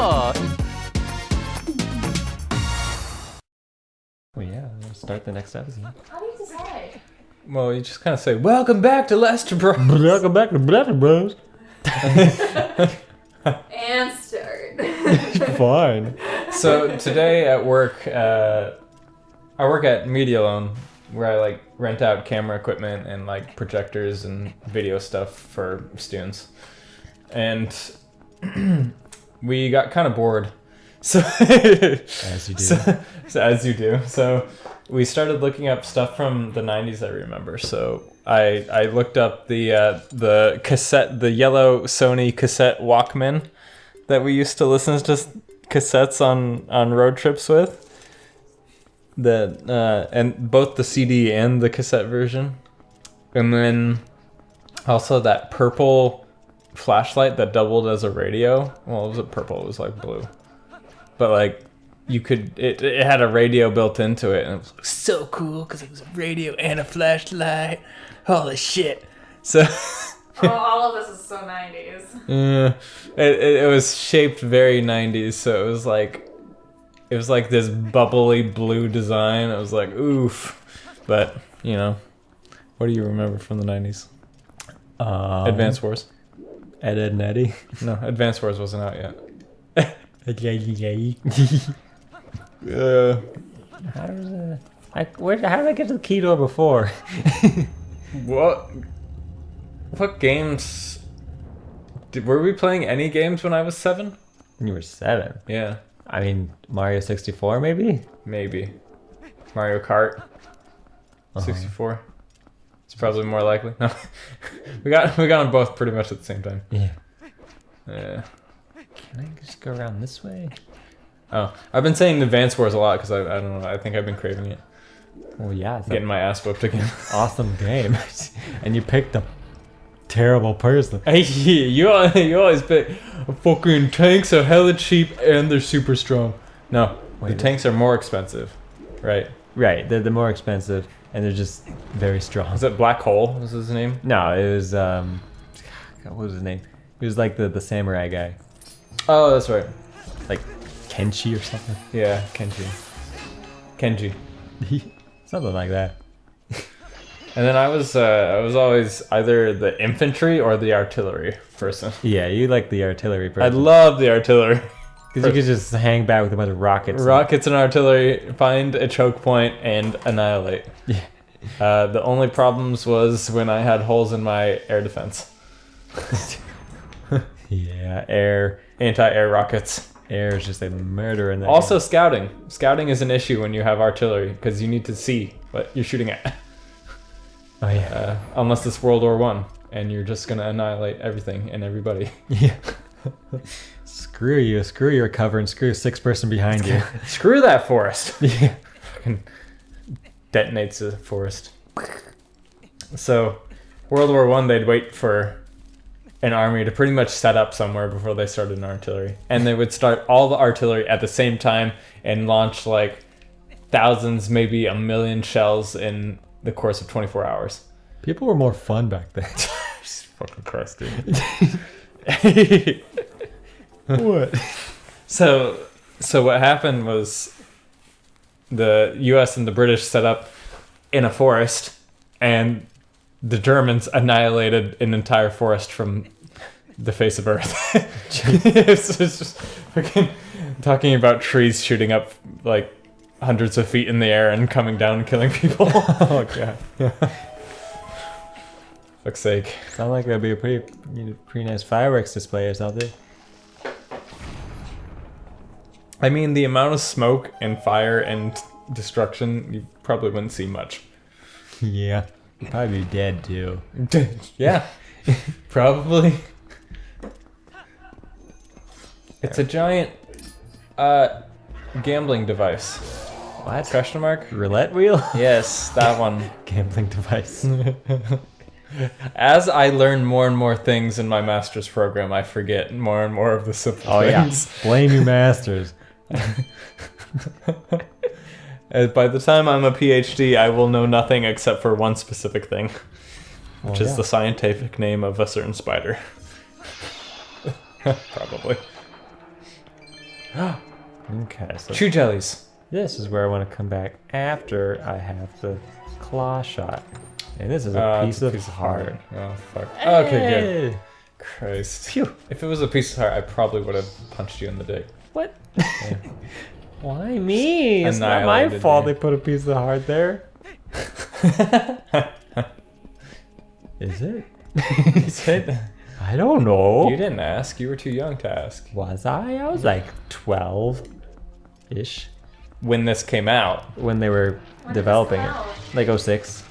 Oh! Well, yeah, we'll start the next episode. How do you decide? Well, you just kind of say, "Welcome back to TheLesterBros." Welcome back to TheLesterBros. And start. Fine. So today at work, I work at Media Loan, where I like rent out camera equipment and like projectors and video stuff for students. And we got kind of bored. So As you do. So as you do. So we started looking up stuff from the 90s, I remember. So I looked up the cassette, the yellow Sony cassette Walkman that we used to listen to cassettes on road trips with. And both the CD and the cassette version. And then also that purple flashlight that doubled as a radio. Well, it wasn't purple, it was like blue. But like you could, it had a radio built into it, and it was like, so cool because it was a radio and a flashlight. Holy shit! So All of this is so 90s. yeah, it was shaped very 90s. So it was like this bubbly blue design. It was like oof. But you know, what do you remember from the 90s? Advance Wars. Ed, Edd and Eddy. No, Advance Wars wasn't out yet. How do did I get to the key door before? What games? Were we playing any games when I was 7? When you were 7. Yeah, I mean, Mario 64 maybe? maybe. Mario Kart 64. It's probably more likely. No, we got them both pretty much at the same time. Yeah. Yeah. Can I just go around this way? Oh, I've been saying Advance Wars a lot because I don't know. I think I've been craving it. Well, yeah. It's Getting my ass whooped again. awesome game. And you picked a terrible person. Hey, you always pick fucking tanks are hella cheap and they're super strong. No, Wait, the tanks are more expensive, right? Right, they're the more expensive, and they're just very strong. Was it Black Hole? Was his name? No, it was, God, what was his name? He was like the samurai guy. Oh, that's right. Like Kenshi or something. Yeah, Kenji. Something like that. And then I was always either the infantry or the artillery person. Yeah, you like the artillery I person. love the artillery. Because you could just hang back with a bunch of rockets. Rockets and artillery, find a choke point and annihilate. Yeah. The only problems was when I had holes in my air defense. Yeah, air. Anti-air rockets. Air is just a murder in that. Also scouting. Scouting is an issue when you have artillery because you need to see what you're shooting at. Oh, yeah. Unless it's World War I and you're just going to annihilate everything and everybody. Yeah. Screw you. Screw your cover and screw 6-person behind you. Screw that forest. Yeah. Fucking detonates the forest. So, World War I, they'd wait for an army to pretty much set up somewhere before they started an artillery. And they would start all the artillery at the same time and launch like thousands, maybe a million shells in the course of 24 hours. People were more fun back then. Jesus fucking Christ, dude. What? So what happened was the US and the British set up in a forest and the Germans annihilated an entire forest from the face of Earth. It's just fucking talking about trees shooting up like hundreds of feet in the air and coming down and killing people. Oh, God. Fuck's sake. Sound like that'd be a pretty nice fireworks display or something. I mean, the amount of smoke and fire and destruction, you probably wouldn't see much. Yeah. You'd probably be dead, too. Yeah, probably. It's a giant gambling device. What? Question mark? Roulette wheel? Yes, that one. Gambling device. As I learn more and more things in my master's program, I forget more and more of the simple things. Yeah. Blame your masters. By the time I'm a PhD, I will know nothing except for one specific thing, which is the scientific name of a certain spider. Probably. Okay, so Chew jellies. this is where I want to come back after I have the claw shot. And this is a It's piece of heart. Oh, fuck. Okay, good. Hey! Christ. Phew. If it was a piece of heart, I probably would have punched you in the dick. What? Why me? It's not my Annihilated fault me. they put a piece of heart there. Is it? Is it? I don't know. You didn't ask. You were too young to ask. Was I? I was like 12-ish When this came out. when they were When did this developing come it. out? Like 06.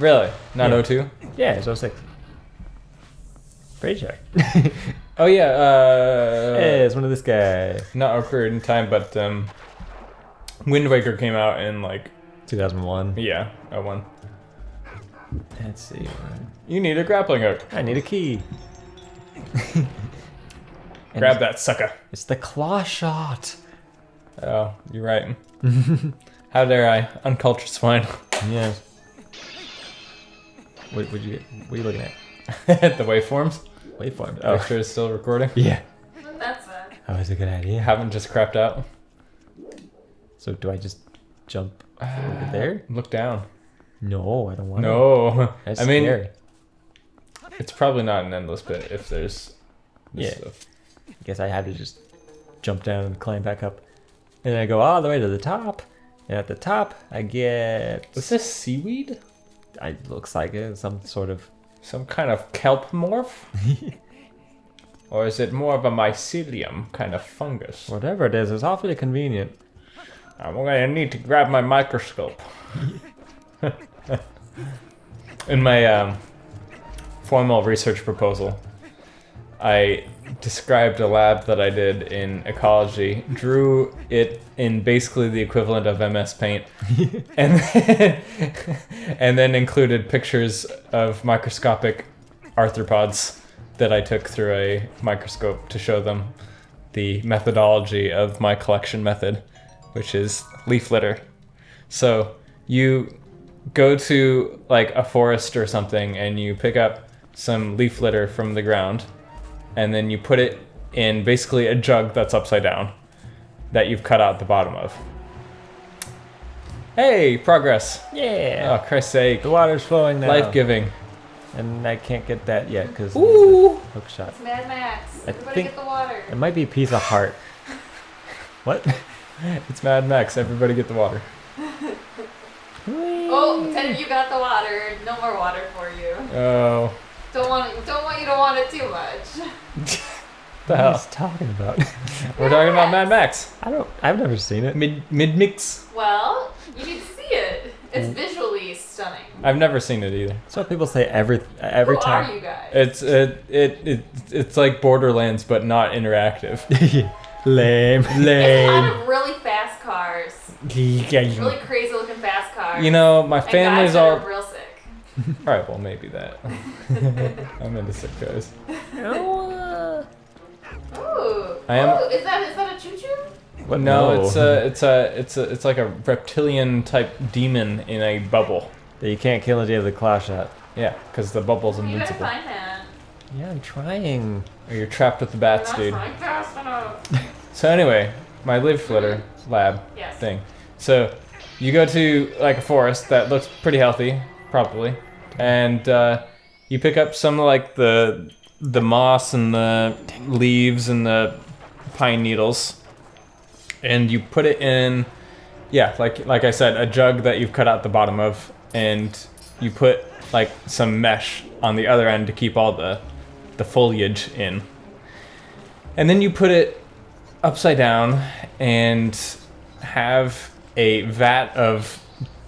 Really? Not Yeah. 02? Yeah, it's 06. Pretty sure. Oh, yeah. Hey, it's one of this guy. Not occurred in time, but Wind Waker came out in, like, 2001. yeah, 01. Let's see. You need a grappling hook. I need a key. And Grab that sucker. It's the claw shot. Oh, you're right. How dare I? Uncultured swine. Yes. What are you looking at? The waveforms. Waveform. Make sure it's still recording. Yeah. That's it. That was a good idea. Haven't just crapped out. So do I just jump over there? Look down. No, I don't want to. No. That's I mean, scary. it's probably not an endless pit if there's this Yeah. stuff. I guess I have to just jump down and climb back up. And then I go all the way to the top. And at the top, I get... Is this seaweed? It looks like it. Some sort of... Some kind of kelp morph? Or is it more of a mycelium kind of fungus? Whatever it is, it's awfully convenient. I'm gonna need to grab my microscope. In my formal research proposal, I described a lab that I did in ecology, drew it in basically the equivalent of MS Paint, and then included pictures of microscopic arthropods that I took through a microscope to show them the methodology of my collection method, which is leaf litter. So you go to like a forest or something and you pick up some leaf litter from the ground, and then you put it in basically a jug that's upside down that you've cut out the bottom of. Hey, progress. Yeah. Oh, Christ's sake. The water's flowing now. Life-giving. And I can't get that yet because Ooh. hook shot. It's Mad Max. I Everybody think- get the water. It might be a piece of heart. What? It's Mad Max. Everybody get the water. Oh, Ted, you got the water. No more water for you. Oh. Don't want you to want it too much. The What are hell? you talking about? We're talking about Mad Max. I've never seen it. Mid-mix. Well, you need to see it. It's visually stunning. I've never seen it either. That's what people say every Who time. are you guys? It's like Borderlands, but not interactive. Lame. It's a lot of really fast cars. You Really crazy looking fast cars. know, my and guys family's that all are real sick. Alright, well, maybe that. I'm into sick guys. Ooh. I am- Ooh, is that a choo-choo? What? No, it's like a reptilian type demon in a bubble. That you can't kill until you have the claw shot. Yeah, because the bubble's You gotta invincible. find that. Yeah, I'm trying. Or you're trapped with the bats, You're dude. not trying fast enough. So anyway, my leaf flitter lab Yes. thing. So you go to like a forest that looks pretty healthy, probably, and you pick up some like the moss and the leaves and the pine needles, and you put it in, yeah, like I said, a jug that you've cut out the bottom of, and you put like some mesh on the other end to keep all the foliage in, and then you put it upside down and have a vat of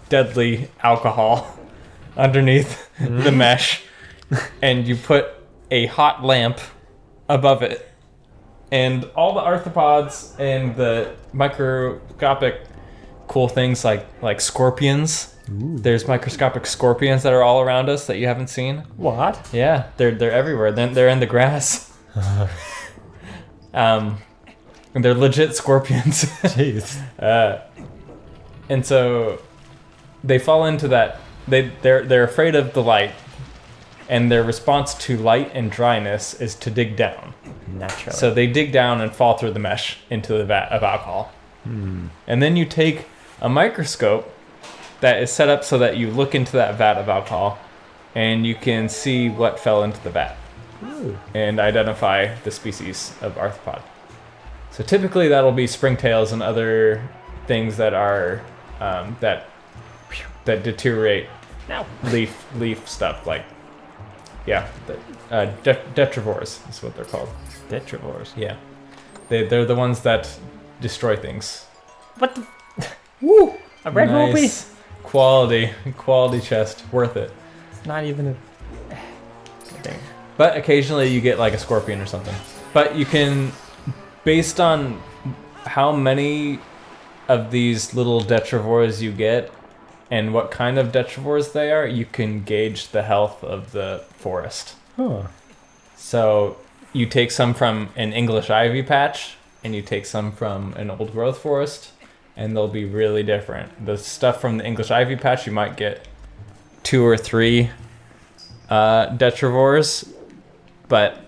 deadly alcohol underneath the mesh, and you put a hot lamp above it, and all the arthropods and the microscopic cool things like scorpions. Ooh. There's microscopic scorpions that are all around us that you haven't seen. What? Yeah, they're everywhere. Then they're in the grass. And they're legit scorpions. Jeez. And so they fall into that. They're afraid of the light, and their response to light and dryness is to dig down. Naturally. So they dig down and fall through the mesh into the vat of alcohol. And then you take a microscope that is set up so that you look into that vat of alcohol and you can see what fell into the vat. Ooh. And identify the species of arthropod. So typically that'll be springtails and other things that are that deteriorate No. leaf stuff, like detrivores is what they're called. Detrivores. Yeah, they're the ones that destroy things. What the? Woo! A red ruby. Nice. Quality chest, worth it. It's not even a thing. But occasionally you get like a scorpion or something. But you can, based on how many of these little detrivores you get and what kind of detrivores they are, you can gauge the health of the forest. Huh. So you take some from an English ivy patch and you take some from an old growth forest, and they'll be really different. The stuff from the English ivy patch, you might get 2 or 3 detrivores, but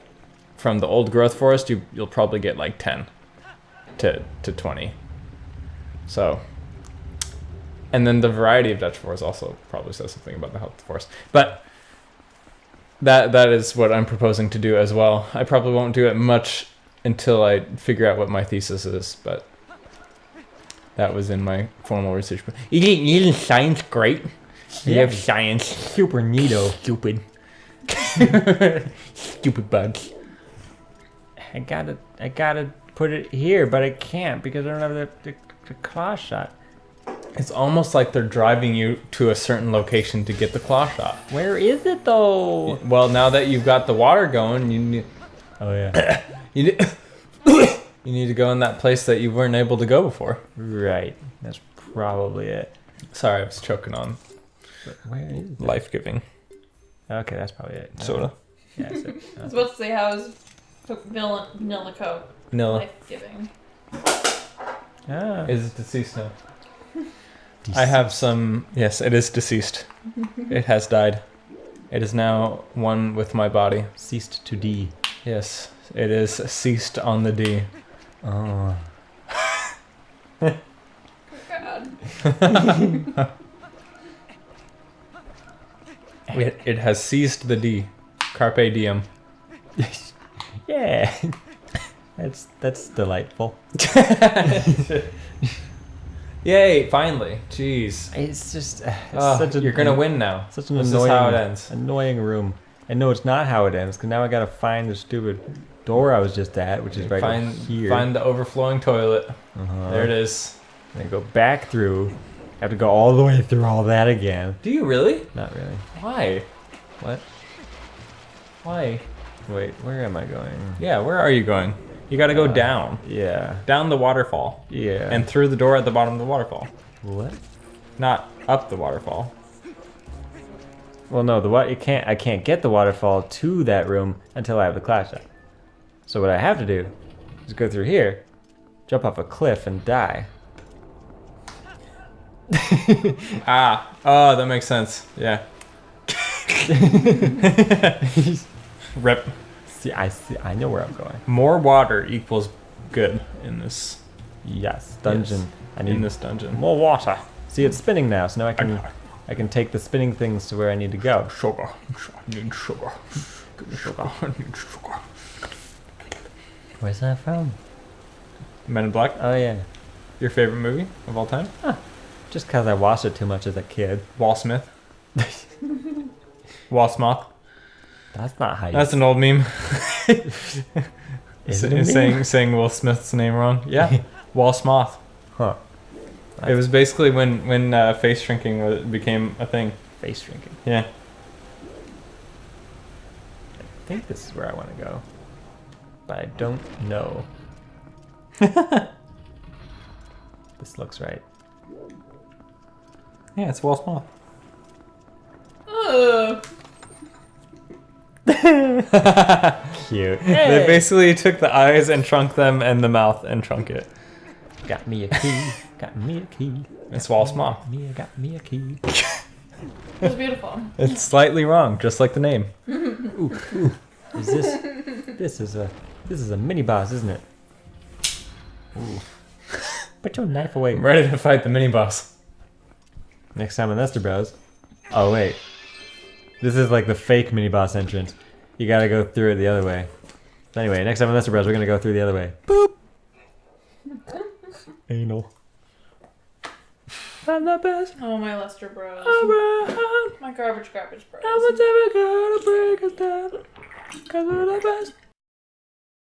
from the old growth forest, you'll probably get like 10 to 20. So, and then the variety of detrivores also probably says something about the health of the forest. But that is what I'm proposing to do as well. I probably won't do it much until I figure out what my thesis is, but that was in my formal research. Isn't science great? Yeah. You have science. Super neato. Stupid. Stupid bugs. I gotta put it here, but I can't because I don't have the claw shot. It's almost like they're driving you to a certain location to get the claw shot. Where is it though? Well, now that you've got the water going, you need, Oh yeah. you need to go in that place that you weren't able to go before. Right. That's probably it. Sorry, I was choking on But where is it? life-giving Okay, that's probably it. soda. Yeah, that's it. I was about to say, how is vanilla Coke Vanilla. life-giving? Ah. Is it deceased now? I have some. Yes, it is deceased. It has died. It is now one with my body. Ceased to D. Yes, it is ceased on the D. Oh. God. It has seized the D. Carpe diem. Yeah. That's delightful. Yay! Finally. Jeez. It's just You're gonna win now. Such an This annoying, is how it ends. annoying room. And no, it's not how it ends, because now I gotta find the stupid door I was just at, which is right here. Find the overflowing toilet. Uh-huh. There it is. And go back through. Have to go all the way through all that again. Do you really? Not really. Why? What? Why? Wait, where am I going? Yeah, where are you going? You gotta go down. Yeah. Down the waterfall. Yeah. And through the door at the bottom of the waterfall. what? Not up the waterfall. Well, no, I can't get the waterfall to that room until I have the class shot. So what I have to do is go through here, jump off a cliff, and die. Oh, that makes sense. Yeah. Rip. See, I know where I'm going. More water equals good in this Yes, dungeon. Yes. I need in this dungeon. more water. See, it's spinning now, so now I can take the spinning things to where I need to go. Sugar. I need sugar. Give me sugar. I need sugar. Where's that from? Men in Black. Oh yeah, Your favorite movie of all time? just because I watched it too much as a kid. Wall Smith. Wall Smoth. That's not how you. That's an old meme. Is it a meme? saying Will Smith's name wrong. Yeah. Wall Smoth. Huh. It was basically when face shrinking became a thing. Face shrinking. Yeah. I think this is where I want to go, but I don't know. This looks right. Yeah, it's Wall Smoth. Ugh. Cute. They basically took the eyes and shrunk them and the mouth and shrunk it. Got me a key. Got me a key. It's Wall Smoth. Got me a key. It was beautiful. It's slightly wrong, just like the name. Is this is a mini boss, isn't it? Ooh. Put your knife away. I'm ready to fight the mini boss. Next time on TheLesterBros. Oh wait. This is like the fake mini boss entrance. You gotta go through it the other way. So anyway, next time on TheLesterBros, we're gonna go through the other way. Boop! Anal. I'm the best. Oh, my Lester Bros. Around. My garbage bros. No one's ever gonna break us down. 'Cause we're the best.